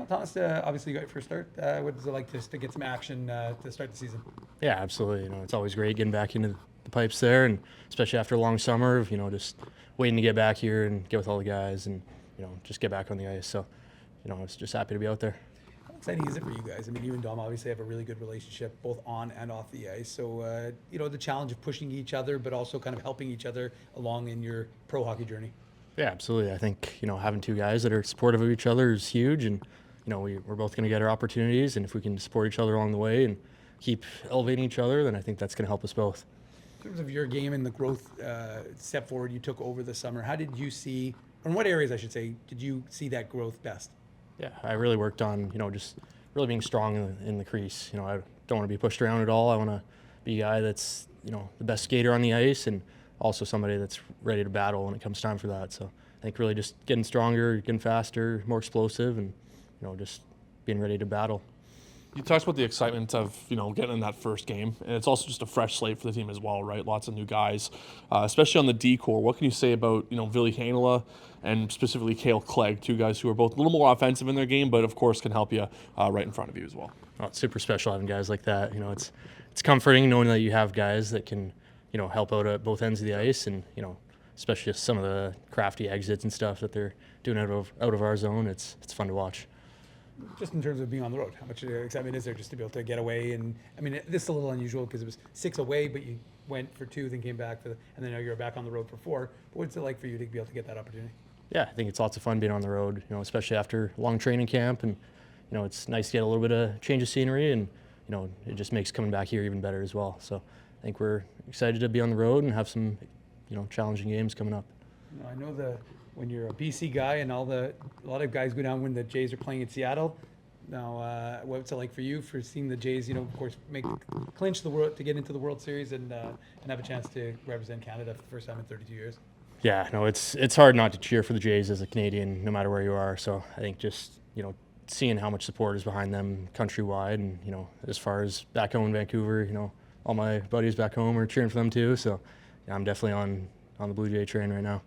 Well, Thomas, obviously you got your first start. What is it like just to get some action to start the season? Yeah, absolutely. It's always great getting back into the pipes there, and especially after a long summer of just waiting to get back here and get with all the guys and just get back on the ice. So, I was just happy to be out there. How exciting is it for you guys? I mean, you and Dom obviously have a really good relationship, both on and off the ice. So, the challenge of pushing each other, but also kind of helping each other along in your pro hockey journey. Yeah, absolutely. I think having two guys that are supportive of each other is huge, and we're both going to get our opportunities, and if we can support each other along the way and keep elevating each other, then I think that's going to help us both. In terms of your game and the growth step forward you took over the summer, how did you see, or in what areas I should say, did you see that growth best? Yeah, I really worked on just really being strong in the crease. I don't want to be pushed around at all. I want to be a guy that's the best skater on the ice and also somebody that's ready to battle when it comes time for that. So I think really just getting stronger, getting faster, more explosive, and just being ready to battle. You talked about the excitement of getting in that first game, and it's also just a fresh slate for the team as well, right? Lots of new guys, especially on the D core. What can you say about Ville Heinola and specifically Cale Clegg, two guys who are both a little more offensive in their game, but of course can help you right in front of you as well. Oh, it's super special having guys like that. It's comforting knowing that you have guys that can help out at both ends of the ice, and especially some of the crafty exits and stuff that they're doing out of our zone. It's fun to watch. Just in terms of being on the road, how much excitement is there just to be able to get away? And I mean, this is a little unusual because it was 6 away, but you went for 2, then came back and then now you're back on the road for 4. But what's it like for you to be able to get that opportunity? Yeah, I think it's lots of fun being on the road, especially after a long training camp, and it's nice to get a little bit of change of scenery, and it just makes coming back here even better as well. So I think we're excited to be on the road and have some challenging games coming up. I know when you're a BC guy and a lot of guys go down when the Jays are playing in Seattle. Now, what's it like for you for seeing the Jays, of course, clinch the world to get into the World Series and have a chance to represent Canada for the first time in 32 years? Yeah, no, it's hard not to cheer for the Jays as a Canadian, no matter where you are. So I think just seeing how much support is behind them countrywide, and as far as back home in Vancouver, all my buddies back home are cheering for them too. So yeah, I'm definitely on the Blue Jay train right now.